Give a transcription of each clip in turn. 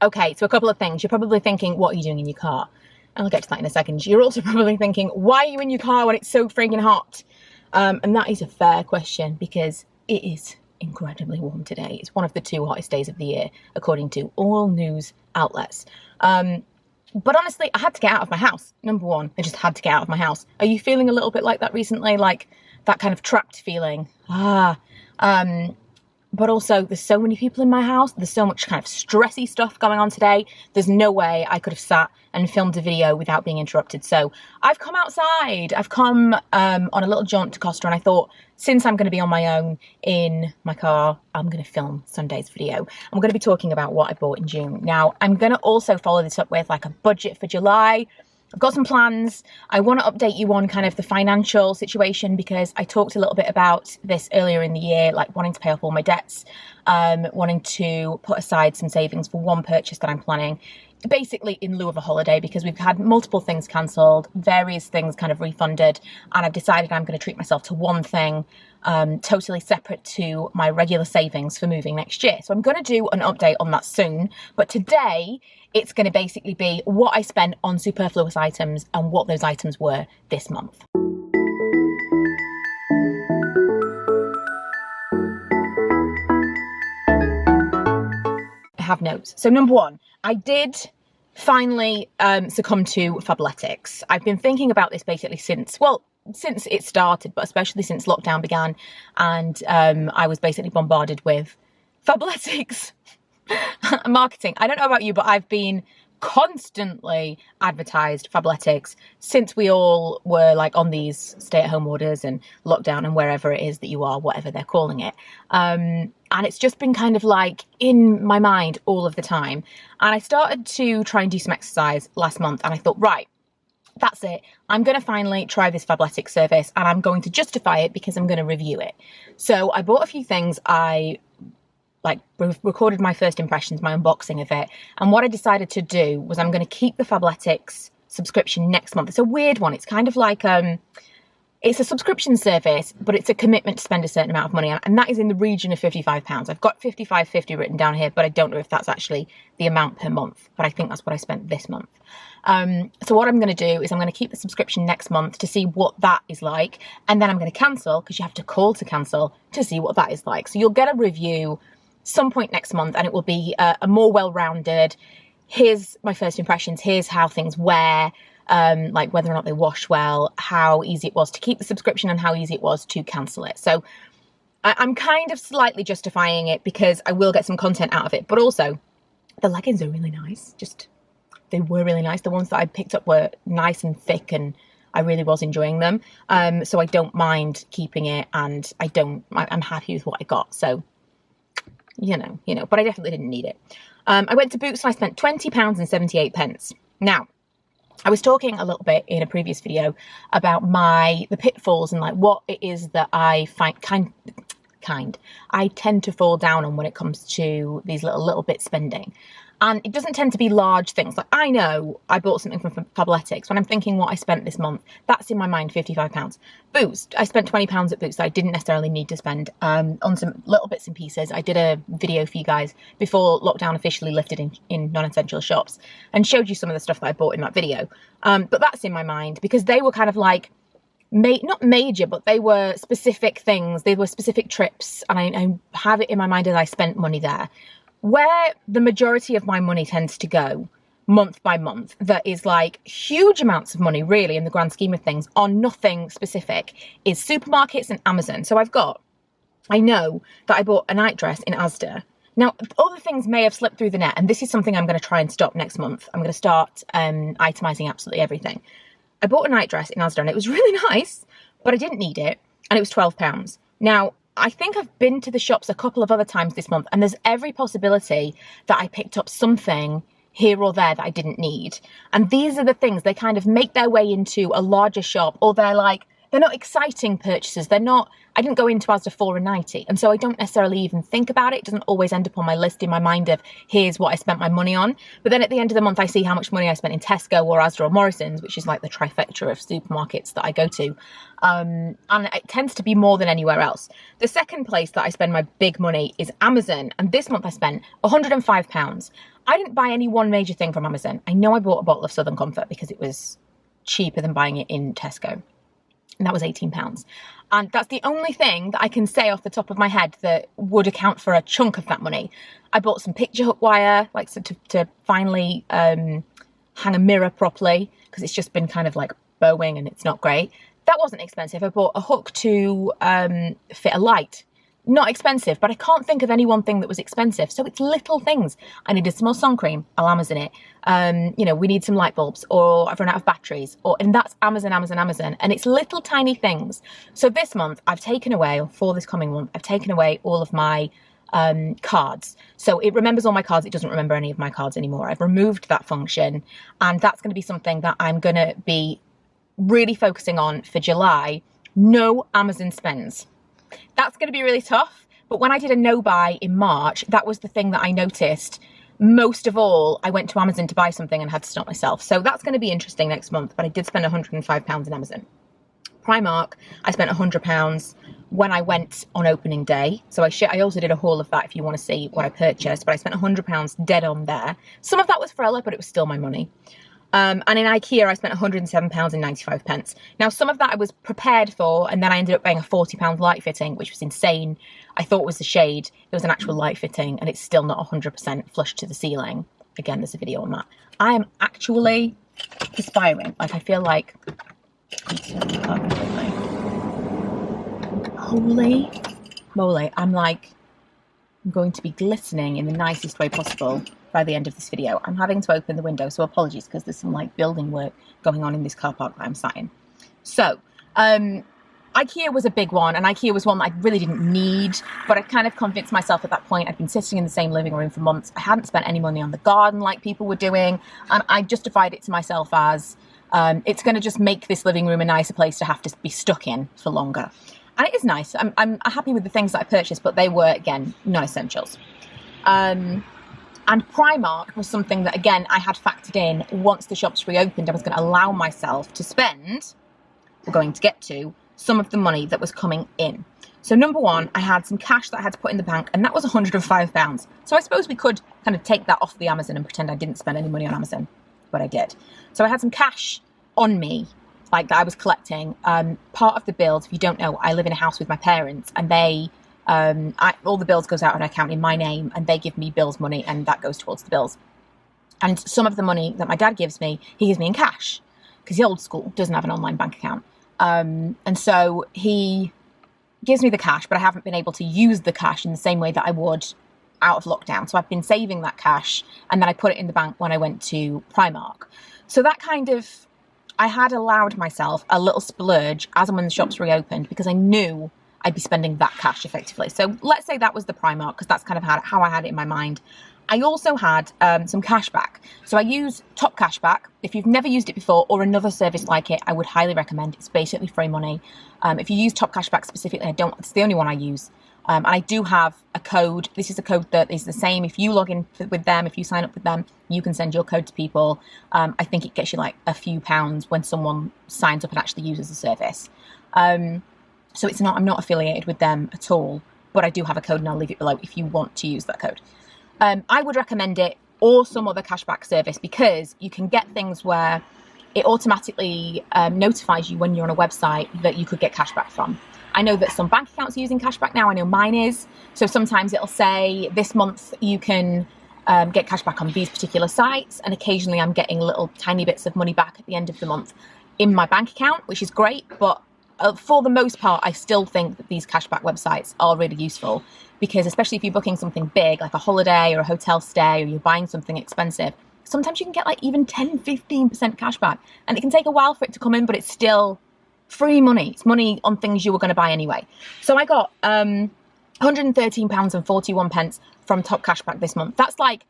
Okay, so a couple of things. You're probably thinking, what are you doing in your car? And I'll get to that in a second. You're also probably thinking, why are you in your car when it's so freaking hot? And that is a fair question because it is incredibly warm today. It's one of the 2 hottest days of the year, according to all news outlets. But honestly, I had to get out of my house. Number one, I just had to get out of my house. Are you feeling a little bit like that recently? Like that kind of trapped feeling? But also, there's so many people in my house. There's so much kind of stressy stuff going on today. There's no way I could have sat and filmed a video without being interrupted. So I've come outside. I've come on a little jaunt to Costa, and I thought, since I'm going to be on my own in my car, I'm going to film Sunday's video. I'm going to be talking about what I bought in June. Now, I'm going to also follow this up with like a budget for July. I've got some plans. I want to update you on kind of the financial situation because I talked a little bit about this earlier in the year, like wanting to pay off all my debts, wanting to put aside some savings for one purchase that I'm planning, basically in lieu of a holiday, because we've had multiple things cancelled, various things kind of refunded, and I've decided I'm going to treat myself to one thing totally separate to my regular savings for moving next year. So I'm going to do an update on that soon, but today it's going to basically be what I spent on superfluous items and what those items were this month. I have notes. So number one, I did finally succumb to Fabletics. I've been thinking about this basically since it started, but especially since lockdown began, and I was basically bombarded with Fabletics marketing. I don't know about you, but I've been constantly advertised Fabletics since we all were like on these stay-at-home orders and lockdown and wherever it is that you are, whatever they're calling it. And it's just been kind of like in my mind all of the time. And I started to try and do some exercise last month, and I thought, right, that's it. I'm going to finally try this Fabletics service, and I'm going to justify it because I'm going to review it. So I bought a few things. I recorded my first impressions, my unboxing of it. And what I decided to do was I'm going to keep the Fabletics subscription next month. It's a weird one. It's kind of like, it's a subscription service, but it's a commitment to spend a certain amount of money. And that is in the region of £55. I've got £55.50 written down here, but I don't know if that's actually the amount per month. But I think that's what I spent this month. So what I'm going to do is I'm going to keep the subscription next month to see what that is like. And then I'm going to cancel, because you have to call to cancel to see what that is like. So you'll get a review some point next month, and it will be a more well-rounded, here's my first impressions, here's how things wear, like whether or not they wash well, how easy it was to keep the subscription and how easy it was to cancel it. So I'm kind of slightly justifying it because I will get some content out of it, but also the leggings are really nice. They were really nice. The ones that I picked up were nice and thick, and I really was enjoying them. So I don't mind keeping it, and I'm happy with what I got. So you know, but I definitely didn't need it. I went to Boots and I spent £20.78. Now, I was talking a little bit in a previous video about the pitfalls and like what it is that I find I tend to fall down on when it comes to these little bit spending. And it doesn't tend to be large things. Like, I know I bought something from Fabletics. When I'm thinking what I spent this month, that's in my mind £55. Boots, I spent £20 at Boots that I didn't necessarily need to spend on some little bits and pieces. I did a video for you guys before lockdown officially lifted in non-essential shops and showed you some of the stuff that I bought in that video. But that's in my mind because they were kind of like, not major, but they were specific things. They were specific trips, and I have it in my mind as I spent money there. Where the majority of my money tends to go month by month, that is like huge amounts of money really in the grand scheme of things on nothing specific, is supermarkets and Amazon. So I know that I bought a night dress in Asda. Now, other things may have slipped through the net, and this is something I'm going to try and stop next month. I'm going to start itemizing absolutely everything. I bought a night dress in Asda and it was really nice, but I didn't need it, and it was £12. Now, I think I've been to the shops a couple of other times this month, and there's every possibility that I picked up something here or there that I didn't need. And these are the things, they kind of make their way into a larger shop, or they're not exciting purchases. I didn't go into Asda for a nightie, and so I don't necessarily even think about it. It doesn't always end up on my list in my mind of here's what I spent my money on. But then at the end of the month, I see how much money I spent in Tesco or Asda or Morrison's, which is like the trifecta of supermarkets that I go to. And it tends to be more than anywhere else. The second place that I spend my big money is Amazon. And this month I spent £105. I didn't buy any one major thing from Amazon. I know I bought a bottle of Southern Comfort because it was cheaper than buying it in Tesco. And that was £18. And that's the only thing that I can say off the top of my head that would account for a chunk of that money. I bought some picture hook wire, like so to finally hang a mirror properly, because it's just been kind of like bowing and it's not great. That wasn't expensive. I bought a hook to fit a light. Not expensive, but I can't think of any one thing that was expensive. So it's little things. I needed some more sun cream. I'll Amazon it. You know, we need some light bulbs, or I've run out of batteries, and that's Amazon. And it's little tiny things. So this month I've taken away, or for this coming month, I've taken away all of my cards. So it remembers all my cards. It doesn't remember any of my cards anymore. I've removed that function, and that's going to be something that I'm going to be really focusing on for July. No Amazon spends. That's going to be really tough. But when I did a no buy in March, that was the thing that I noticed. Most of all, I went to Amazon to buy something and had to stop myself. So that's going to be interesting next month. But I did spend £105 in Amazon. Primark, I spent £100 when I went on opening day. So I also did a haul of that if you want to see what I purchased. But I spent £100 dead on there. Some of that was Frella, but it was still my money. And in Ikea, I spent £107.95. Now, some of that I was prepared for, and then I ended up paying a £40 light fitting, which was insane. I thought it was the shade. It was an actual light fitting, and it's still not 100% flush to the ceiling. Again, there's a video on that. I am actually perspiring. Like, I feel like... Holy moly. I'm going to be glistening in the nicest way possible by the end of this video. I'm having to open the window, so apologies, because there's some like building work going on in this car park that I'm sat in. So Ikea was a big one, and Ikea was one that I really didn't need, but I kind of convinced myself at that point. I'd been sitting in the same living room for months. I hadn't spent any money on the garden like people were doing, and I justified it to myself as it's going to just make this living room a nicer place to have to be stuck in for longer. And it is nice. I'm happy with the things that I purchased, but they were, again, non-essentials. And Primark was something that, again, I had factored in. Once the shops reopened, I was going to allow myself to spend, we're going to get to, some of the money that was coming in. So number one, I had some cash that I had to put in the bank, and that was £105. So I suppose we could kind of take that off the Amazon and pretend I didn't spend any money on Amazon, but I did. So I had some cash on me, like that I was collecting. Part of the bills, if you don't know, I live in a house with my parents, and they... all the bills goes out on an account in my name, and they give me bills money, and that goes towards the bills. And some of the money that my dad gives me, he gives me in cash, because he's old school, doesn't have an online bank account. And so he gives me the cash, but I haven't been able to use the cash in the same way that I would out of lockdown. So I've been saving that cash, and then I put it in the bank when I went to Primark. So that kind of, I had allowed myself a little splurge as and when the shops reopened, because I knew I'd be spending that cash effectively. So let's say that was the Primark, because that's kind of how I had it in my mind. I also had some cash back. So I use Top Cashback. If you've never used it before, or another service like it, I would highly recommend. It's basically free money. If you use Top Cashback specifically, it's the only one I use. And I do have a code. This is a code that is the same. If you log in with them, if you sign up with them, you can send your code to people. I think it gets you like a few pounds when someone signs up and actually uses the service. So I'm not affiliated with them at all, but I do have a code, and I'll leave it below if you want to use that code. I would recommend it, or some other cashback service, because you can get things where it automatically notifies you when you're on a website that you could get cashback from. I know that some bank accounts are using cashback now. I know mine is. So sometimes it'll say this month you can get cashback on these particular sites, and occasionally I'm getting little tiny bits of money back at the end of the month in my bank account, which is great, but for the most part, I still think that these cashback websites are really useful, because especially if you're booking something big, like a holiday or a hotel stay, or you're buying something expensive, sometimes you can get like even 10-15% cashback, and it can take a while for it to come in, but it's still free money. It's money on things you were going to buy anyway. So I got £113.41 from Top Cashback this month. That's like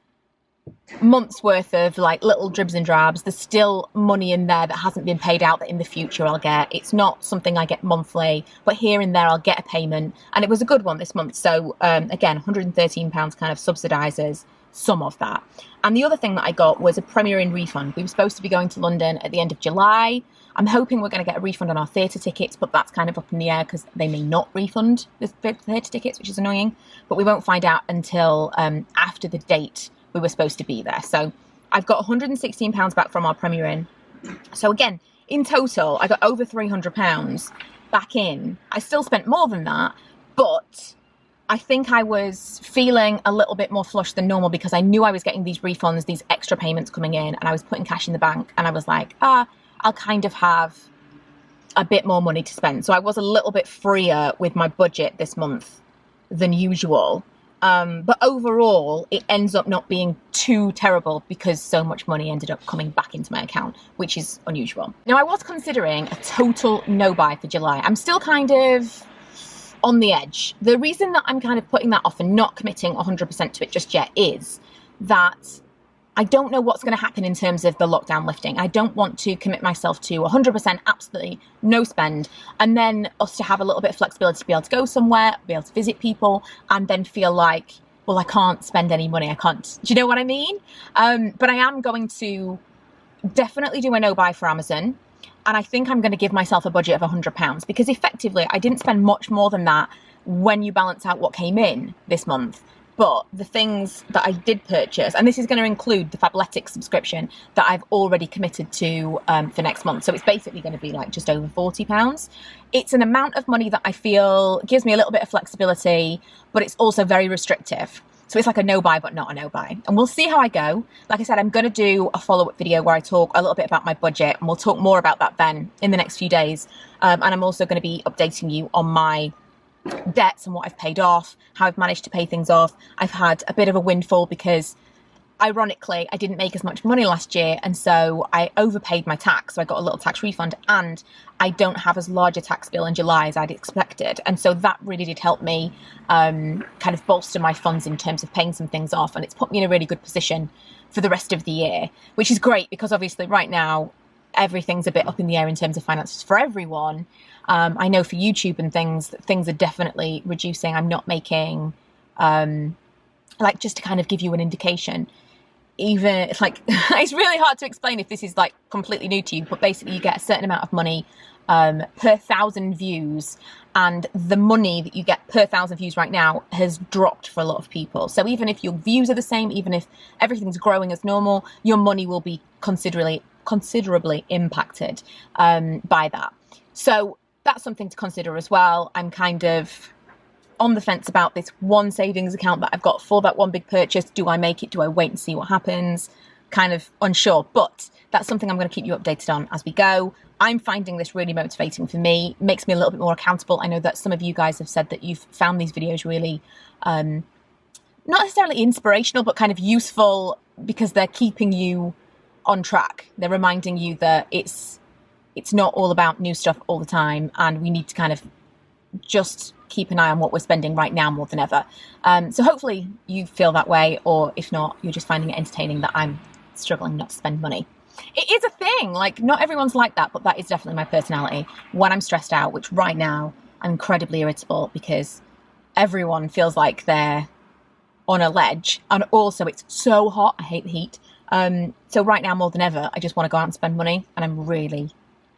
months worth of like little dribs and drabs. There's still money in there that hasn't been paid out that in the future I'll get. It's not something I get monthly, but here and there I'll get a payment, and it was a good one this month. So again, £113 kind of subsidises some of that. And the other thing that I got was a Premier Inn refund. We were supposed to be going to London at the end of July. I'm hoping we're going to get a refund on our theatre tickets, but that's kind of up in the air because they may not refund the theatre tickets, which is annoying. But we won't find out until after the date we were supposed to be there. So I've got £116 back from our Premier Inn. So again, in total, I got over £300 back in. I still spent more than that, but I think I was feeling a little bit more flush than normal because I knew I was getting these refunds, these extra payments coming in, and I was putting cash in the bank, and I was like, I'll kind of have a bit more money to spend. So I was a little bit freer with my budget this month than usual. But overall, it ends up not being too terrible because so much money ended up coming back into my account, which is unusual. Now, I was considering a total no-buy for July. I'm still kind of on the edge. The reason that I'm kind of putting that off and not committing 100% to it just yet is that I don't know what's going to happen in terms of the lockdown lifting. I don't want to commit myself to 100% absolutely no spend, and then us to have a little bit of flexibility to be able to go somewhere, be able to visit people, and then feel like, well, I can't spend any money. I can't. Do you know what I mean? But I am going to definitely do a no buy for Amazon. And I think I'm going to give myself a budget of £100 because effectively I didn't spend much more than that when you balance out what came in this month. But the things that I did purchase, and this is going to include the Fabletics subscription that I've already committed to for next month. So it's basically going to be like just over £40. It's an amount of money that I feel gives me a little bit of flexibility, but it's also very restrictive. So it's like a no buy, but not a no buy. And we'll see how I go. Like I said, I'm going to do a follow-up video where I talk a little bit about my budget, and we'll talk more about that then in the next few days. And I'm also going to be updating you on my debts and what I've paid off, how I've managed to pay things off. I've had a bit of a windfall because, ironically, I didn't make as much money last year, and so I overpaid my tax, so I got a little tax refund, and I don't have as large a tax bill in July as I'd expected, and so that really did help me kind of bolster my funds in terms of paying some things off, and it's put me in a really good position for the rest of the year, which is great because obviously right now everything's a bit up in the air in terms of finances for everyone. I know for YouTube and things are definitely reducing. I'm not making, like, just to kind of give you an indication, even it's like, it's really hard to explain if this is like completely new to you, but basically you get a certain amount of money per 1,000 views, and the money that you get per 1,000 views right now has dropped for a lot of people. So even if your views are the same, even if everything's growing as normal, your money will be considerably impacted by that. So that's something to consider as well. I'm kind of on the fence about this one savings account that I've got for that one big purchase. Do I make it? Do I wait and see what happens? Kind of unsure, but that's something I'm going to keep you updated on as we go. I'm finding this really motivating for me. It makes me a little bit more accountable. I know that some of you guys have said that you've found these videos really, not necessarily inspirational, but kind of useful because they're keeping you on track. They're reminding you that it's not all about new stuff all the time, and we need to kind of just keep an eye on what we're spending right now more than ever. So hopefully you feel that way, or if not, you're just finding it entertaining that I'm struggling not to spend money. It is a thing, like not everyone's like that, but that is definitely my personality. When I'm stressed out, which right now I'm incredibly irritable because everyone feels like they're on a ledge, and also it's so hot. I hate the heat. So right now more than ever, I just want to go out and spend money, and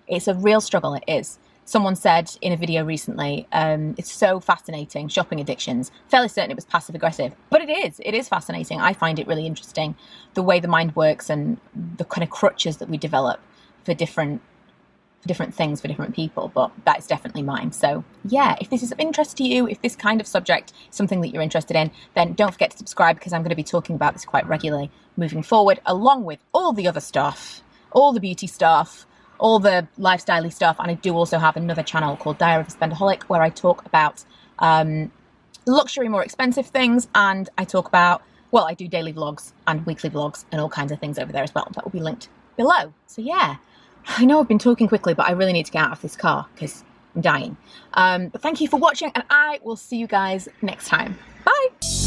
it's a real struggle. It is. Someone said in a video recently, it's so fascinating, shopping addictions. Fairly certain it was passive aggressive, but it is fascinating. I find it really interesting, the way the mind works and the kind of crutches that we develop for different things for different people, but that is definitely mine. So yeah, if this is of interest to you, if this kind of subject is something that you're interested in, then don't forget to subscribe, because I'm going to be talking about this quite regularly moving forward, along with all the other stuff, all the beauty stuff, all the lifestyle-y stuff. And I do also have another channel called Diary of a Spendaholic, where I talk about luxury, more expensive things, and I talk about, well, I do daily vlogs and weekly vlogs and all kinds of things over there as well. That will be linked below. So yeah, I know I've been talking quickly, but I really need to get out of this car because I'm dying. But thank you for watching, and I will see you guys next time. Bye!